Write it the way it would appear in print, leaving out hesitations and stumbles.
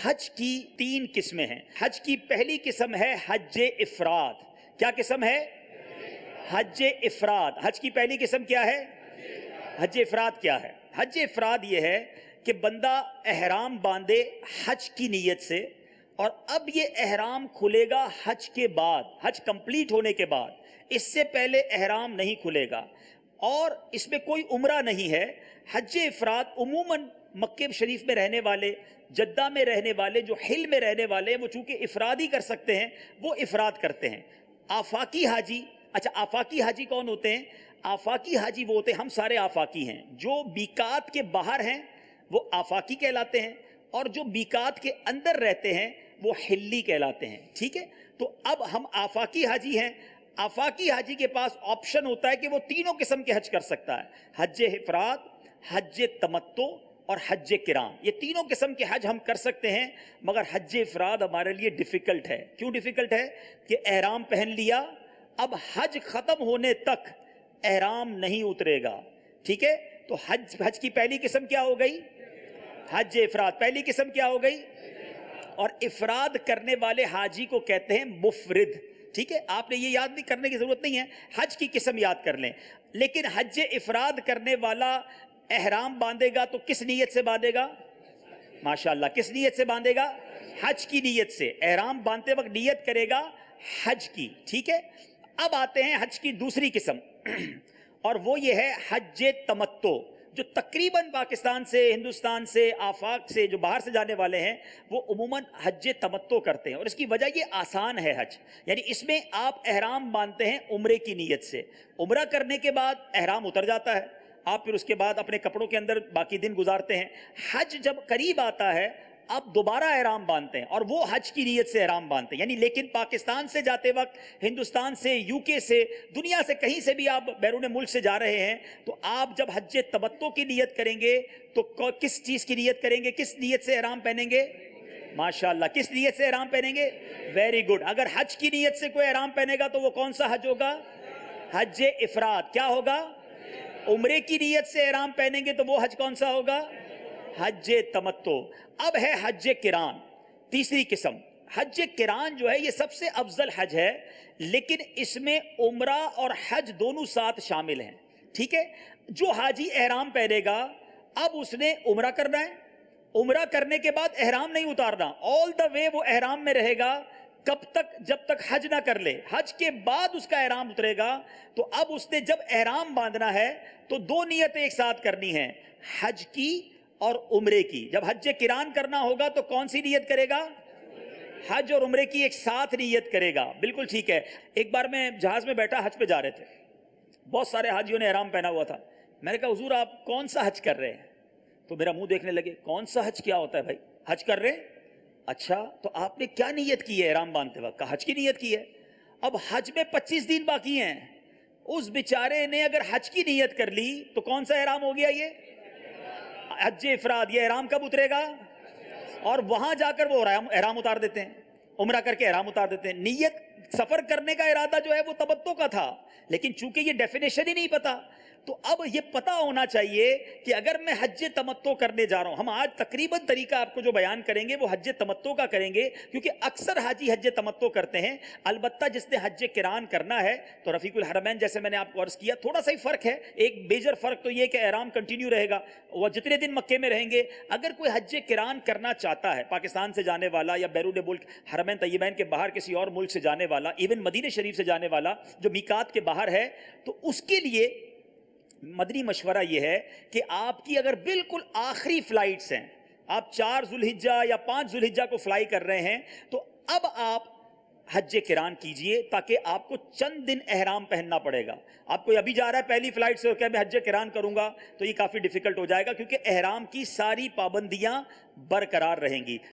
حج کی 3 قسمیں ہیں۔ حج کی پہلی قسم ہے حج افراد۔ کیا قسم ہے؟ حج افراد۔ حج کی پہلی قسم کیا ہے؟ حج افراد کیا ہے؟ حج افراد یہ ہے کہ بندہ احرام باندھے حج کی نیت سے، اور اب یہ احرام کھلے گا حج کے بعد، حج کمپلیٹ ہونے کے بعد، اس سے پہلے احرام نہیں کھلے گا، اور اس میں کوئی عمرہ نہیں ہے۔ حج افراد عموماً مکہ شریف میں رہنے والے، جدہ میں رہنے والے، جو حل میں رہنے والے ہیں، وہ چونکہ افراد ہی کر سکتے ہیں، وہ افراد کرتے ہیں۔ آفاقی حاجی، اچھا آفاقی حاجی کون ہوتے ہیں؟ آفاقی حاجی وہ ہوتے ہیں، ہم سارے آفاقی ہیں، جو میقات کے باہر ہیں وہ آفاقی کہلاتے ہیں، اور جو میقات کے اندر رہتے ہیں وہ حلی کہلاتے ہیں۔ ٹھیک ہے، تو اب ہم آفاقی حاجی ہیں۔ آفاقی حاجی کے پاس آپشن ہوتا ہے کہ وہ تینوں قسم کے حج کر سکتا ہے، حج افراد، حج تمتع اور حج کران۔ یہ تینوں قسم کے حج ہم کر سکتے ہیں، مگر حج افراد ہمارے لیے ڈیفیکلٹ ہے۔ کیوں ڈیفیکلٹ ہے؟ کہ احرام پہن لیا، اب حج ختم ہونے تک احرام نہیں اترے گا۔ ٹھیک ہے، تو حج کی پہلی قسم کیا ہو گئی؟ حج افراد۔ پہلی قسم کیا ہو گئی؟ اور افراد کرنے والے حاجی کو کہتے ہیں مفرد۔ ٹھیک ہے، آپ نے یہ یاد نہیں کرنے کی ضرورت نہیں ہے، حج کی قسم یاد کر لیں۔ لیکن حج افراد کرنے والا احرام باندھے گا تو کس نیت سے باندھے گا؟ ماشاءاللہ، کس نیت سے باندھے گا؟ حج کی نیت سے۔ احرام باندھتے وقت نیت کرے گا حج کی۔ ٹھیک ہے، اب آتے ہیں حج کی دوسری قسم، اور وہ یہ ہے حج تمتع۔ جو تقریباً پاکستان سے، ہندوستان سے، آفاق سے، جو باہر سے جانے والے ہیں، وہ عموماً حج تمتع کرتے ہیں، اور اس کی وجہ یہ آسان ہے حج، یعنی اس میں آپ احرام باندھتے ہیں عمرے کی نیت سے، عمرہ کرنے کے بعد احرام اتر جاتا ہے، آپ پھر اس کے بعد اپنے کپڑوں کے اندر باقی دن گزارتے ہیں۔ حج جب قریب آتا ہے اب دوبارہ احرام باندھتے ہیں، اور وہ حج کی نیت سے احرام باندھتے ہیں، یعنی لیکن پاکستان سے جاتے وقت، ہندوستان سے، یو کے سے، دنیا سے کہیں سے بھی آپ بیرون ملک سے جا رہے ہیں، تو آپ جب حج تمتع کی نیت کریں گے تو کس چیز کی نیت کریں گے؟ کس نیت سے احرام پہنیں گے؟ ماشاءاللہ، کس نیت سے احرام پہنیں گے؟ Very good. اگر حج کی نیت سے کوئی احرام پہنے گا تو وہ کون سا حج ہوگا؟ حج افراد۔ کیا ہوگا؟ عمرے کی نیت سے احرام پہنیں گے تو وہ حج کون سا ہوگا؟ حج تمتع۔ اب ہے حج کران، تیسری قسم۔ حج کران جو ہے یہ سب سے افضل حج ہے، لیکن اس میں عمرہ اور حج دونوں ساتھ شامل ہیں۔ ٹھیک ہے، جو حاجی احرام پہنے گا اب اس نے عمرہ کرنا ہے، عمرہ کرنے کے بعد احرام نہیں اتارنا، آل دا وے وہ احرام میں رہے گا، کب تک؟ جب تک حج نہ کر لے۔ حج کے بعد اس کا احرام اترے گا، تو اب اس نے جب احرام باندھنا ہے تو 2 نیتیں ایک ساتھ کرنی ہیں، حج کی اور عمرے کی۔ جب حج کران کرنا ہوگا تو کون سی نیت کرے گا؟ حج اور عمرے کی ایک ساتھ نیت کرے گا۔ بالکل ٹھیک ہے۔ ایک بار میں جہاز میں بیٹھا، حج پہ جا رہے تھے، بہت سارے حاجیوں نے احرام پہنا ہوا تھا، میں نے کہا حضور آپ کون سا حج کر رہے ہیں؟ تو میرا منہ دیکھنے لگے، کون سا حج کیا ہوتا ہے بھائی؟ حج کر رہے ہیں؟ اچھا تو آپ نے کیا نیت کی ہے احرام باندھتے وقت؟ کہا حج کی نیت کی ہے۔ اب حج میں 25 دن باقی ہیں، اس بیچارے نے اگر حج کی نیت کر لی تو کون سا احرام ہو گیا؟ یہ حج افراد۔ یہ احرام کب اترے گا؟ اور وہاں جا کر وہ احرام اتار دیتے ہیں، عمرہ کر کے احرام اتار دیتے ہیں۔ نیت سفر کرنے کا ارادہ جو ہے وہ تمتع کا تھا، لیکن چونکہ یہ ڈیفینیشن ہی نہیں پتا، تو اب یہ پتا ہونا چاہیے کہ اگر میں حج تمتع کرنے جا رہا ہوں، ہم آج تقریباً طریقہ آپ کو جو بیان کریں گے وہ حج تمتع کا کریں گے، کیونکہ اکثر حاجی حج تمتع کرتے ہیں۔ البتہ جس نے حج کران کرنا ہے تو رفیق الحرمین جیسے میں نے آپ کو عرض کیا، تھوڑا سا ہی فرق ہے، ایک میجر فرق تو یہ کہ احرام کنٹینیو رہے گا، وہ جتنے دن مکے میں رہیں گے۔ اگر کوئی حج کران کرنا چاہتا ہے، پاکستان سے جانے والا یا بیرون ملک، حرمین طیبین کے باہر کسی اور ملک سے جانے والا، ایون مدینہ شریف سے جانے والا جو میقات کے باہر ہے، تو اس کے لیے مدنی مشورہ یہ ہے کہ آپ کی اگر بالکل آخری فلائٹس ہیں، آپ 4 ذوالحجہ یا 5 ذوالحجہ کو فلائی کر رہے ہیں، تو اب آپ حج کران کیجئے، تاکہ آپ کو چند دن احرام پہننا پڑے گا۔ آپ کو ابھی جا رہا ہے پہلی فلائٹ سے اور کہ میں حج کران کروں گا، تو یہ کافی ڈیفیکلٹ ہو جائے گا، کیونکہ احرام کی ساری پابندیاں برقرار رہیں گی۔